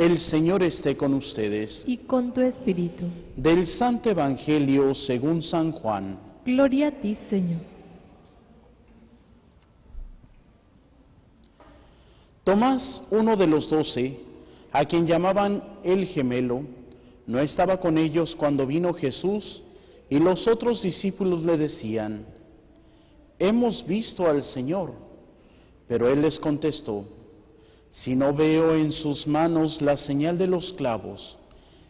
El Señor esté con ustedes. Y con tu espíritu. Del Santo Evangelio según San Juan. Gloria a ti, Señor. Tomás, uno de los 12, a quien llamaban el Gemelo, no estaba con ellos cuando vino Jesús, y los otros discípulos le decían: «Hemos visto al Señor». Pero él les contestó: «Si no veo en sus manos la señal de los clavos,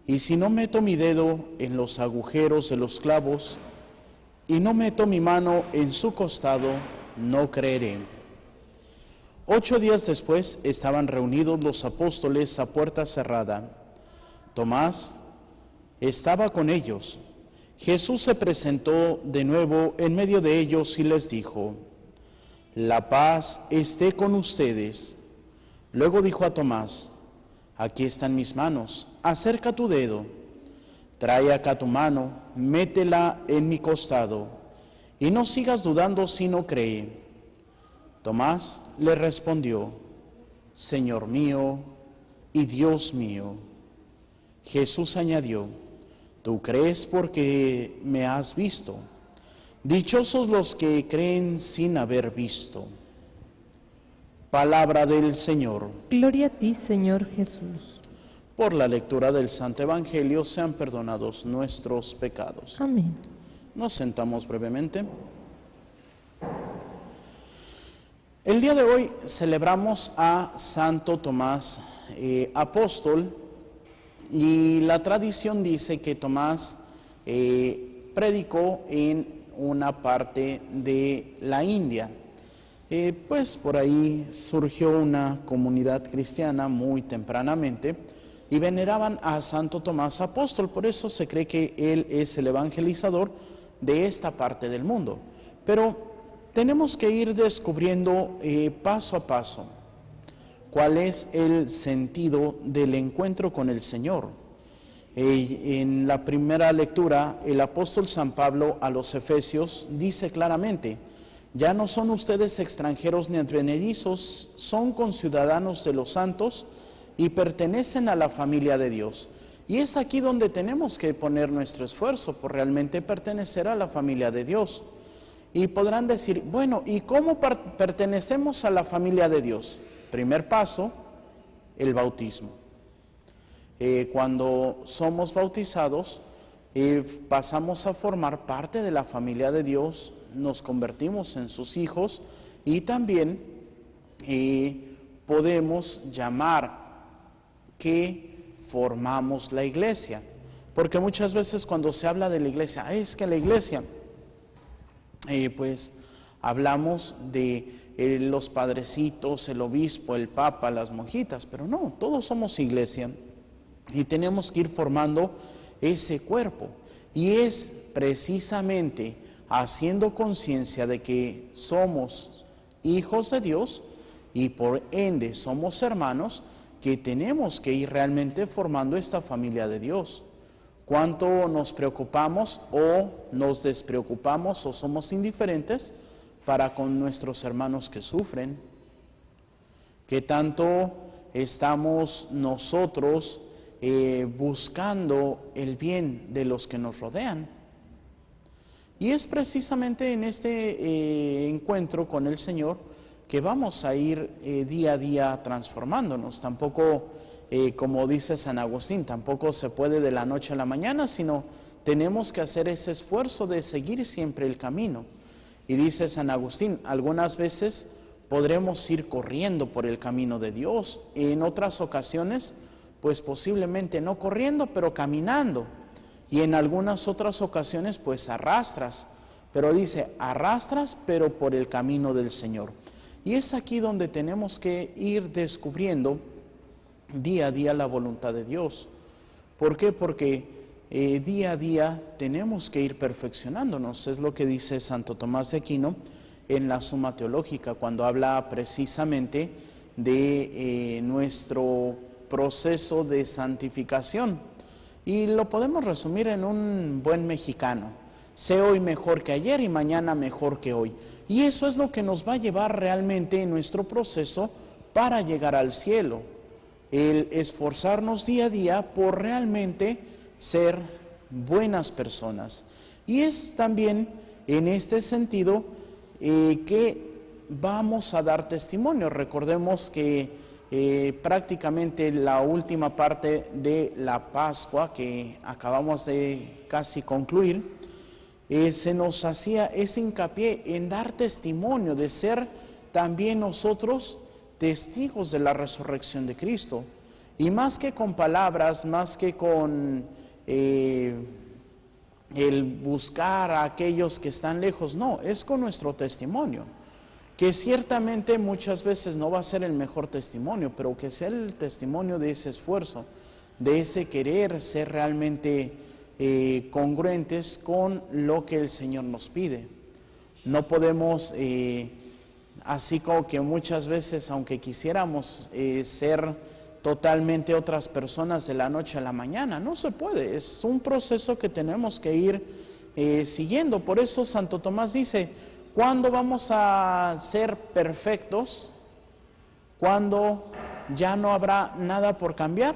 y si no meto mi dedo en los agujeros de los clavos, y no meto mi mano en su costado, no creeré». 8 días después estaban reunidos los apóstoles a puerta cerrada. Tomás estaba con ellos. Jesús se presentó de nuevo en medio de ellos y les dijo: «La paz esté con ustedes». Luego dijo a Tomás: «Aquí están mis manos, acerca tu dedo, trae acá tu mano, métela en mi costado, y no sigas dudando sino cree». Tomás le respondió: «Señor mío y Dios mío». Jesús añadió: «Tú crees porque me has visto. Dichosos los que creen sin haber visto». Palabra del Señor. Gloria a ti, Señor Jesús. Por la lectura del Santo Evangelio sean perdonados nuestros pecados. Amén. Nos sentamos brevemente. El día de hoy celebramos a Santo Tomás apóstol, y la tradición dice que Tomás predicó en una parte de la India. Pues por ahí surgió una comunidad cristiana muy tempranamente y veneraban a Santo Tomás apóstol, por eso se cree que él es el evangelizador de esta parte del mundo. Pero tenemos que ir descubriendo paso a paso cuál es el sentido del encuentro con el Señor. En la primera lectura, el apóstol San Pablo a los Efesios dice claramente: «Ya no son ustedes extranjeros ni advenedizos, son conciudadanos de los santos y pertenecen a la familia de Dios». Y es aquí donde tenemos que poner nuestro esfuerzo por realmente pertenecer a la familia de Dios. Y podrán decir: bueno, ¿y cómo pertenecemos a la familia de Dios? Primer paso, el bautismo. Cuando somos bautizados, pasamos a formar parte de la familia de Dios, nos convertimos en sus hijos y también podemos llamar que formamos la iglesia. Porque muchas veces cuando se habla de la iglesia, es que la iglesia, pues hablamos de los padrecitos, el obispo, el papa, las monjitas, pero no, todos somos iglesia y tenemos que ir formando ese cuerpo. Y es precisamente haciendo conciencia de que somos hijos de Dios y por ende somos hermanos, que tenemos que ir realmente formando esta familia de Dios. ¿Cuánto nos preocupamos o nos despreocupamos o somos indiferentes para con nuestros hermanos que sufren? ¿Qué tanto estamos nosotros buscando el bien de los que nos rodean? Y es precisamente en este encuentro con el Señor que vamos a ir día a día transformándonos. Tampoco, como dice San Agustín, tampoco se puede de la noche a la mañana, sino tenemos que hacer ese esfuerzo de seguir siempre el camino. Y dice San Agustín, algunas veces podremos ir corriendo por el camino de Dios, en otras ocasiones, pues posiblemente no corriendo, pero caminando. Y en algunas otras ocasiones, pues arrastras. Pero dice, arrastras, pero por el camino del Señor. Y es aquí donde tenemos que ir descubriendo día a día la voluntad de Dios. ¿Por qué? Porque día a día tenemos que ir perfeccionándonos. Es lo que dice Santo Tomás de Aquino en la Suma Teológica, cuando habla precisamente de nuestro proceso de santificación. Y lo podemos resumir en un buen mexicano: sé hoy mejor que ayer y mañana mejor que hoy. Y eso es lo que nos va a llevar realmente en nuestro proceso para llegar al cielo. el esforzarnos día a día por realmente ser buenas personas. Y es también en este sentido que vamos a dar testimonio. Recordemos que prácticamente la última parte de la Pascua que acabamos de casi concluir, se nos hacía ese hincapié en dar testimonio, de ser también nosotros testigos de la resurrección de Cristo. Y más que con palabras, más que con el buscar a aquellos que están lejos, no, es con nuestro testimonio, que ciertamente muchas veces no va a ser el mejor testimonio, pero que sea el testimonio de ese esfuerzo, de ese querer ser realmente congruentes con lo que el Señor nos pide. No podemos, así como que muchas veces, aunque quisiéramos ser totalmente otras personas de la noche a la mañana, no se puede, es un proceso que tenemos que ir siguiendo. Por eso Santo Tomás dice: ¿cuándo vamos a ser perfectos? ¿Cuándo ya no habrá nada por cambiar?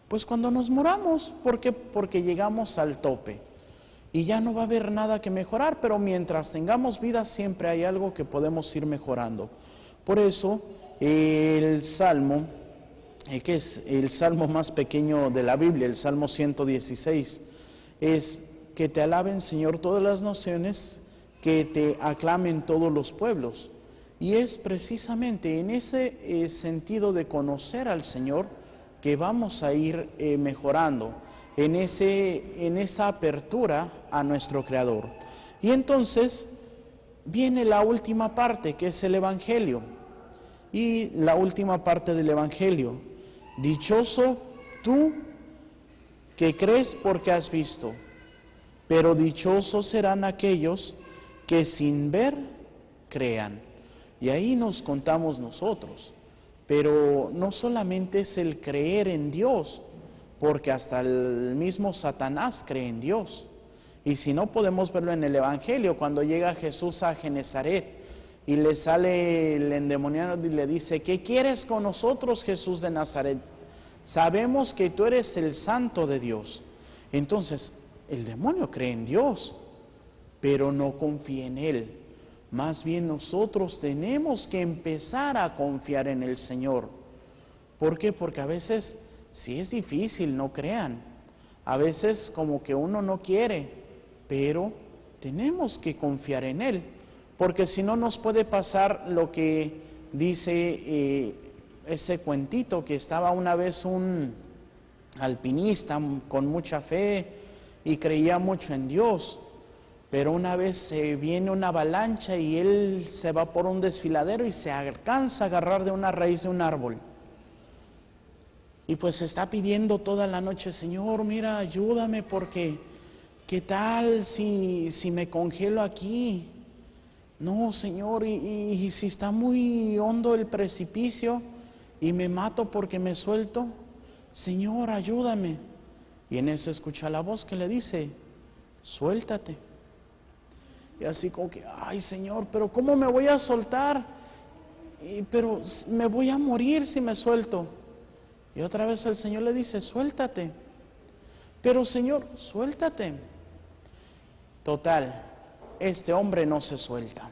Pues cuando nos muramos. ¿Por qué? Porque llegamos al tope y ya no va a haber nada que mejorar, pero mientras tengamos vida siempre hay algo que podemos ir mejorando. Por eso el Salmo, que es el Salmo más pequeño de la Biblia, el Salmo 116, es: que te alaben, Señor, todas las naciones, que te aclamen todos los pueblos. Y es precisamente en ese sentido de conocer al Señor que vamos a ir mejorando, en esa apertura a nuestro Creador. Y entonces viene la última parte, que es el Evangelio. Y la última parte del Evangelio: dichoso tú que crees porque has visto, pero dichosos serán aquellos que sin ver crean. Y ahí nos contamos nosotros. Pero no solamente es el creer en Dios, porque hasta el mismo Satanás cree en Dios. Y si no, podemos verlo en el Evangelio, cuando llega Jesús a Genezaret y le sale el endemoniado y le dice: ¿qué quieres con nosotros, Jesús de Nazaret? Sabemos que tú eres el Santo de Dios. Entonces, el demonio cree en Dios, pero no confía en Él. Más bien nosotros tenemos que empezar a confiar en el Señor. ¿Por qué? Porque a veces sí es difícil, no crean. A veces como que uno no quiere, pero tenemos que confiar en Él. Porque si no, nos puede pasar lo que dice ese cuentito, que estaba una vez un alpinista con mucha fe y creía mucho en Dios. Pero una vez se viene una avalancha y él se va por un desfiladero y se alcanza a agarrar de una raíz de un árbol. Y pues está pidiendo toda la noche: Señor, mira, ayúdame, porque ¿qué tal si me congelo aquí? No, Señor, y si está muy hondo el precipicio y me mato porque me suelto, Señor, ayúdame. Y en eso escucha la voz que le dice: suéltate. Y así como que: ay, Señor, pero ¿cómo me voy a soltar? Pero me voy a morir si me suelto. Y otra vez el Señor le dice: suéltate. Pero, Señor, suéltate. Total, este hombre no se suelta.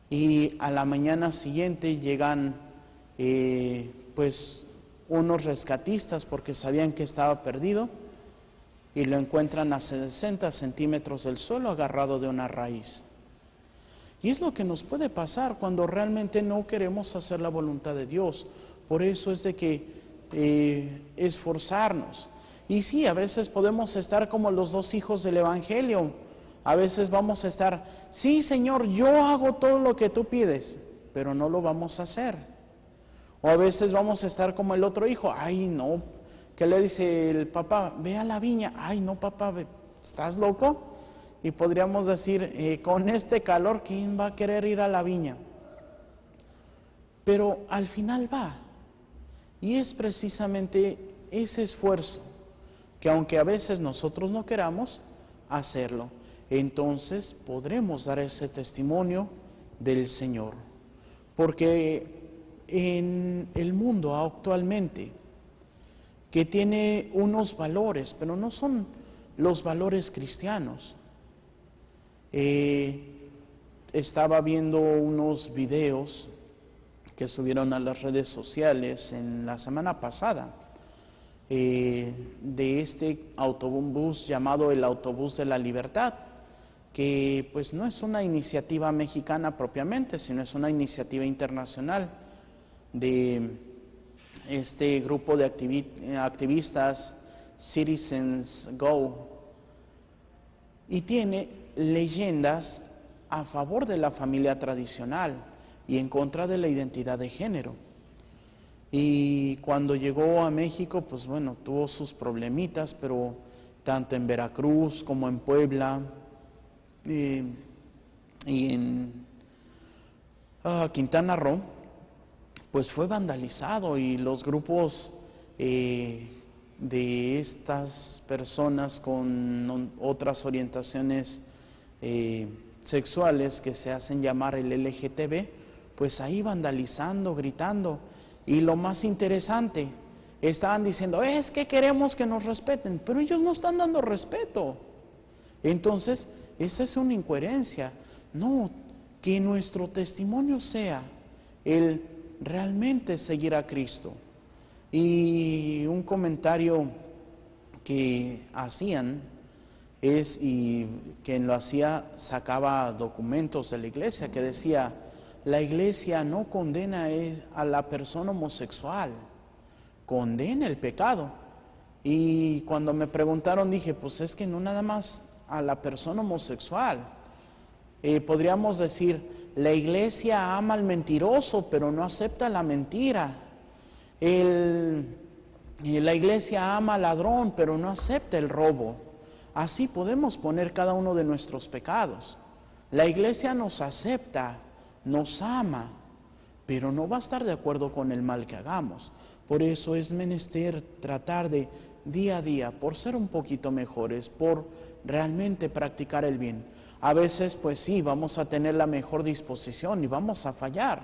Y a la mañana siguiente llegan pues unos rescatistas, porque sabían que estaba perdido, y lo encuentran a 60 centímetros del suelo, agarrado de una raíz. Y es lo que nos puede pasar cuando realmente no queremos hacer la voluntad de Dios. Por eso es de que esforzarnos. Y sí, a veces podemos estar como los dos hijos del Evangelio. A veces vamos a estar: sí, Señor, yo hago todo lo que tú pides, pero no lo vamos a hacer. O a veces vamos a estar como el otro hijo: ay, no, ¿qué le dice el papá? Ve a la viña. Ay, no, papá, ¿estás loco? Y podríamos decir: con este calor, ¿quién va a querer ir a la viña? Pero al final va. Y es precisamente ese esfuerzo que, aunque a veces nosotros no queramos hacerlo, entonces podremos dar ese testimonio del Señor. Porque en el mundo actualmente, que tiene unos valores, pero no son los valores cristianos. Estaba viendo unos videos que subieron a las redes sociales en la semana pasada, de este autobús llamado el Autobús de la Libertad, que pues no es una iniciativa mexicana propiamente, sino es una iniciativa internacional de este grupo de activistas Citizens Go, y tiene leyendas a favor de la familia tradicional y en contra de la identidad de género. Y cuando llegó a México, pues bueno, tuvo sus problemitas, pero tanto en Veracruz como en Puebla y en Quintana Roo, pues fue vandalizado, y los grupos de estas personas con otras orientaciones sexuales que se hacen llamar el LGTB, pues ahí vandalizando, gritando. Y lo más interesante, estaban diciendo, es que queremos que nos respeten, pero ellos no están dando respeto. Entonces, esa es una incoherencia. No, que nuestro testimonio sea el realmente seguir a Cristo. Y un comentario que hacían y quien lo hacía sacaba documentos de la iglesia que decía, la iglesia no condena a la persona homosexual, condena el pecado. Y cuando me preguntaron dije, pues es que no nada más a la persona homosexual. Podríamos decir, la iglesia ama al mentiroso, pero no acepta la mentira. La iglesia ama al ladrón, pero no acepta el robo. Así podemos poner cada uno de nuestros pecados. La iglesia nos acepta, nos ama, pero no va a estar de acuerdo con el mal que hagamos. Por eso es menester tratar de día a día, por ser un poquito mejores, por realmente practicar el bien. A veces, pues sí, vamos a tener la mejor disposición y vamos a fallar.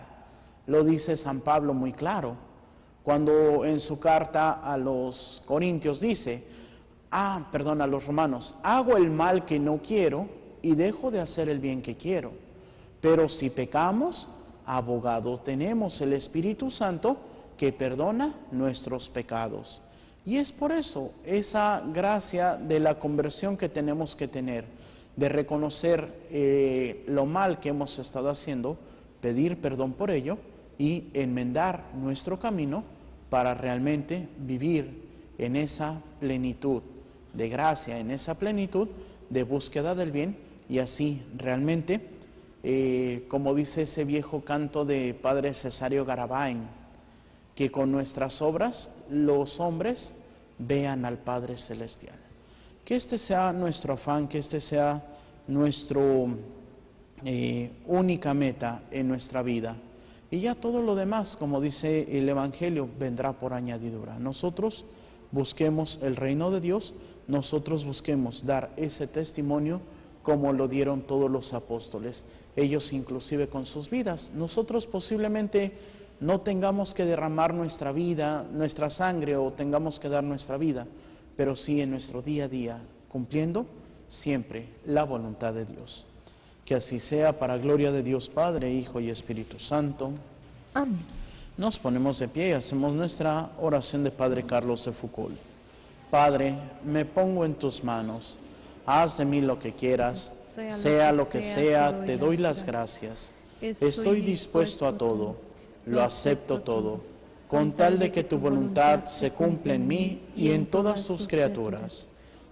Lo dice San Pablo muy claro, cuando en su carta a los Corintios dice, a los Romanos, hago el mal que no quiero y dejo de hacer el bien que quiero. Pero si pecamos, abogado tenemos, el Espíritu Santo, que perdona nuestros pecados. Y es por eso, esa gracia de la conversión que tenemos que tener, de reconocer lo mal que hemos estado haciendo, pedir perdón por ello y enmendar nuestro camino para realmente vivir en esa plenitud de gracia, en esa plenitud de búsqueda del bien, y así realmente, como dice ese viejo canto de Padre Cesario Garabay, que con nuestras obras los hombres vean al Padre Celestial. Que este sea nuestro afán, que este sea nuestra única meta en nuestra vida. Y ya todo lo demás, como dice el Evangelio, vendrá por añadidura. Nosotros busquemos el reino de Dios, nosotros busquemos dar ese testimonio como lo dieron todos los apóstoles, ellos inclusive con sus vidas. Nosotros posiblemente no tengamos que derramar nuestra vida, nuestra sangre, o tengamos que dar nuestra vida, pero sí en nuestro día a día, cumpliendo siempre la voluntad de Dios. Que así sea, para gloria de Dios Padre, Hijo y Espíritu Santo. Amén. Nos ponemos de pie y hacemos nuestra oración de Padre Carlos de Foucault. Padre, me pongo en tus manos, haz de mí lo que quieras, sea lo que sea, te doy las gracias. Estoy dispuesto a todo, lo acepto todo, con tal de que tu voluntad se cumpla en mí y en todas tus criaturas.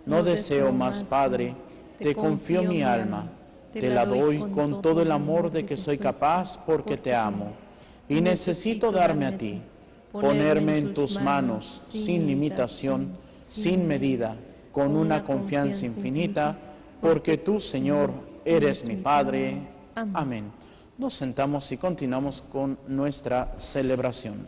No deseo más, Padre, te confío mi alma, te la doy con todo el amor de que soy capaz porque te amo. Y necesito darme a ti, ponerme en tus manos sin limitación, sin medida, con una confianza infinita, porque tú, Señor, eres mi Padre. Amén. Nos sentamos y continuamos con nuestra celebración.